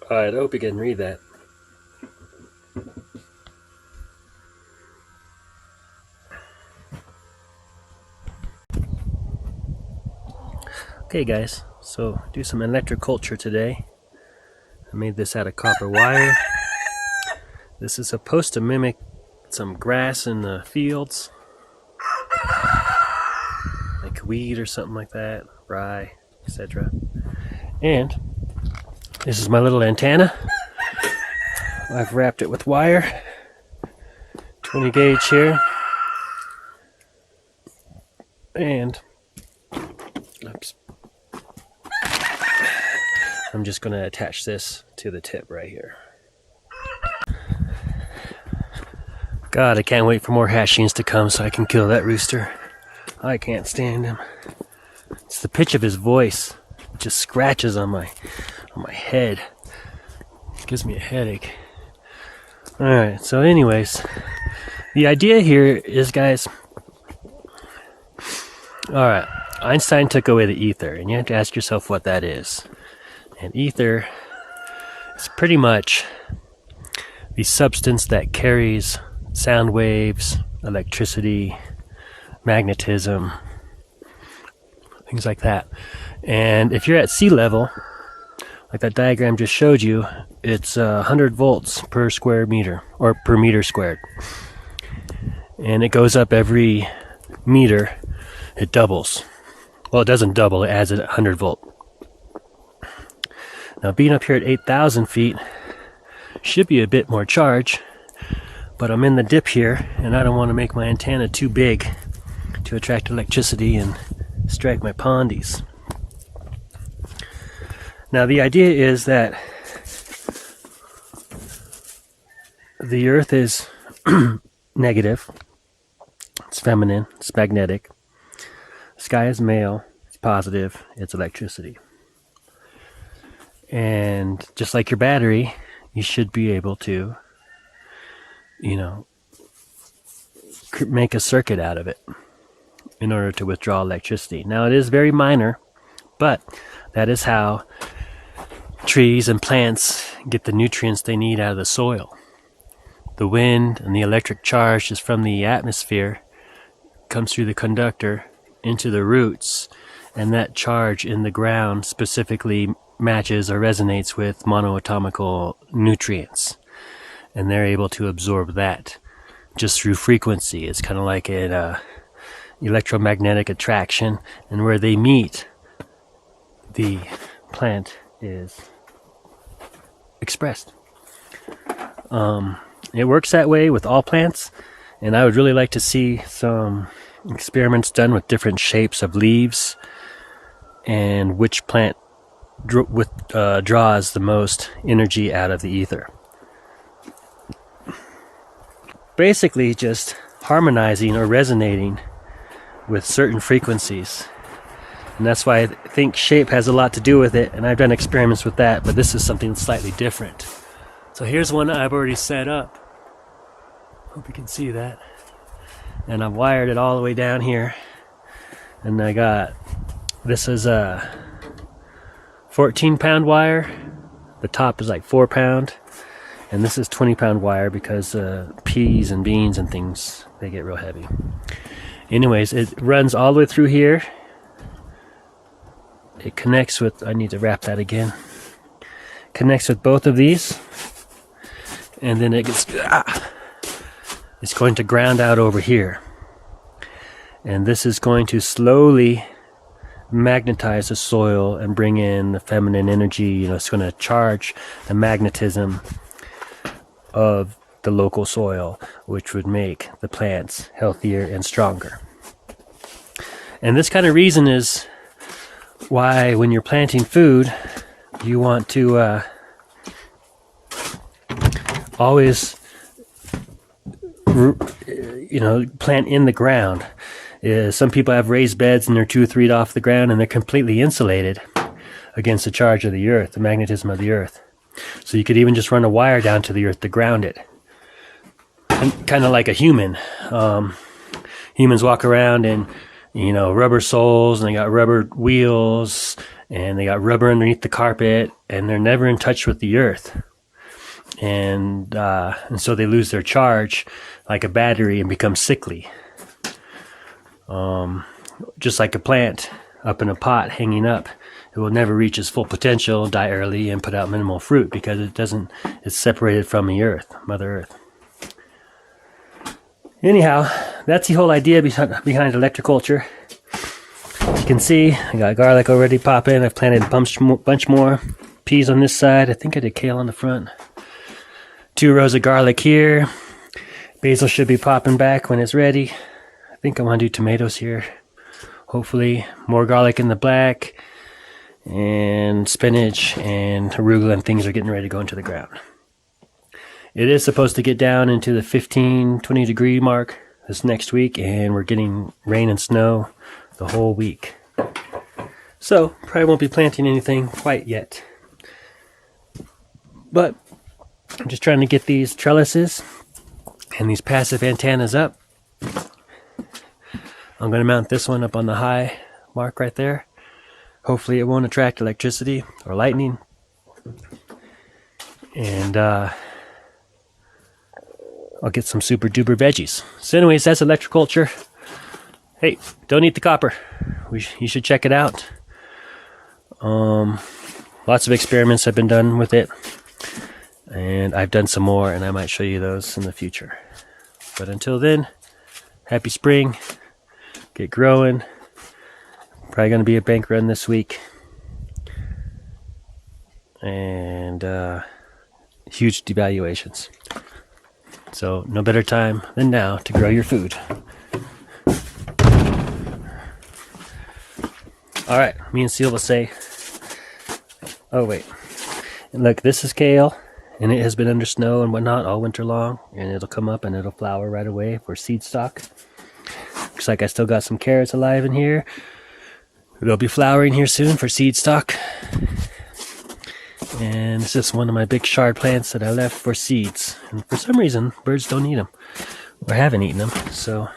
Alright, I hope you can read that. Okay guys, so do some electriculture today. I made this out of copper wire. This is supposed to mimic some grass in the fields, like wheat or something like that, rye, etc. And this is my little antenna. I've wrapped it with wire, 20 gauge here, and oops, I'm just going to attach this to the tip right here. God, I can't wait for more Hashins to come so I can kill that rooster. I can't stand him. It's the pitch of his voice. It just scratches on my head. It gives me a headache. Alright, so anyways, the idea here is, guys, alright, Einstein took away the ether, and you have to ask yourself what that is. And ether is pretty much the substance that carries sound waves, electricity, magnetism, things like that. And if you're at sea level, like that diagram just showed you, it's 100 volts per square meter, or per meter squared. And it goes up every meter, it doubles. Well, it doesn't double, it adds a 100 volt. Now being up here at 8,000 feet should be a bit more charge, but I'm in the dip here and I don't want to make my antenna too big to attract electricity and strike my pondies. Now the idea is that the earth is negative, it's feminine, it's magnetic. The sky is male, it's positive, it's electricity. And just like your battery, you should be able to, make a circuit out of it in order to withdraw electricity. Now it is very minor, but that is how trees and plants get the nutrients they need out of the soil. The wind and the electric charge is from the atmosphere, comes through the conductor into the roots, and that charge in the ground specifically matches or resonates with monoatomical nutrients, and they're able to absorb that just through frequency. It's kind of like an electromagnetic attraction, and where they meet, the plant is expressed. It works that way with all plants, and I would really like to see some experiments done with different shapes of leaves and which plant draws the most energy out of the ether. Basically just harmonizing or resonating with certain frequencies. And that's why I think shape has a lot to do with it, and I've done experiments with that, but this is something slightly different. So here's one I've already set up. Hope you can see that. And I've wired it all the way down here. And I got, this is a 14-pound wire. The top is like 4 pound. And this is 20-pound wire because peas and beans and things, they get real heavy. Anyways, it runs all the way through here. It connects with, I need to wrap that again. Connects with both of these. And then it gets, it's going to ground out over here. And this is going to slowly magnetize the soil and bring in the feminine energy. It's going to charge the magnetism of the local soil, which would make the plants healthier and stronger. And this kind of reason is why when you're planting food, you want to always plant in the ground. Some people have raised beds and they're 2 or 3 feet off the ground and they're completely insulated against the charge of the earth, the magnetism of the earth. So you could even just run a wire down to the earth to ground it. And kind of like a human. Humans walk around in rubber soles, and they got rubber wheels and they got rubber underneath the carpet, and they're never in touch with the earth. And so they lose their charge like a battery and become sickly. Just like a plant up in a pot hanging up, it will never reach its full potential, die early, and put out minimal fruit because it's separated from the earth, Mother Earth. Anyhow, that's the whole idea behind electriculture. As you can see, I got garlic already popping. I've planted a bunch more peas on this side. I think I did kale on the front. 2 rows of garlic here. Basil should be popping back when it's ready. I think I want to do tomatoes here. Hopefully, more garlic in the black. And spinach and arugula and things are getting ready to go into the ground. It is supposed to get down into the 15-20 degree mark this next week, and we're getting rain and snow the whole week. So, probably won't be planting anything quite yet. But I'm just trying to get these trellises and these passive antennas up. I'm going to mount this one up on the high mark right there. Hopefully it won't attract electricity or lightning. And I'll get some super duper veggies. So anyways, that's electriculture. Hey, don't eat the copper. You should check it out. Lots of experiments have been done with it. And I've done some more, and I might show you those in the future. But until then, happy spring. Get growing. Probably going to be a bank run this week. And huge devaluations. So no better time than now to grow your food. Alright, me and Seal will say, oh wait, and look, this is kale, and it has been under snow and whatnot all winter long, and it'll come up and it'll flower right away for seed stock. Looks like I still got some carrots alive in here. They'll be flowering here soon for seed stock. And it's just one of my big chard plants that I left for seeds. And for some reason, birds don't eat them. Or haven't eaten them, so...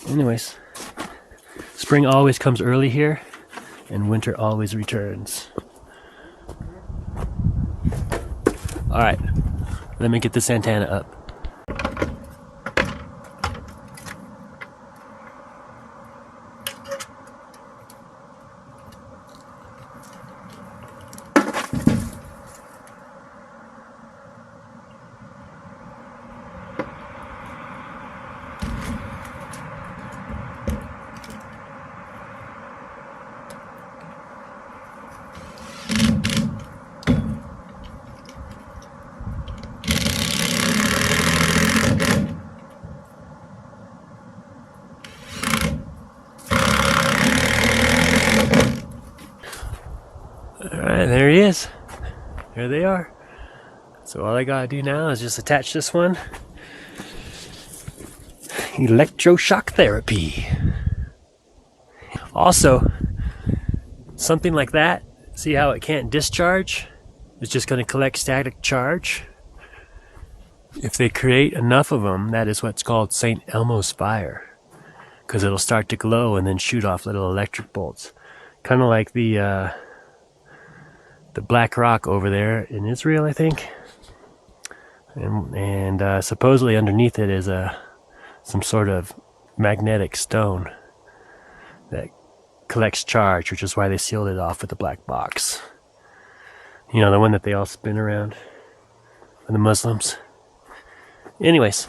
Anyways, spring always comes early here, and winter always returns. Alright, let me get this antenna up. Alright, there he is. There they are. So all I gotta do now is just attach this one. Electroshock therapy. Also, something like that, see how it can't discharge? It's just going to collect static charge. If they create enough of them, that is what's called St. Elmo's fire. Because it'll start to glow and then shoot off little electric bolts. Kind of like the black rock over there in Israel, I think. And supposedly underneath it is some sort of magnetic stone that collects charge, which is why they sealed it off with a black box. You know, the one that they all spin around for the Muslims. Anyways,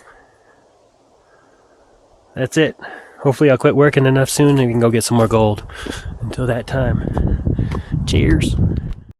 that's it. Hopefully I'll quit working enough soon and we can go get some more gold. Until that time, cheers.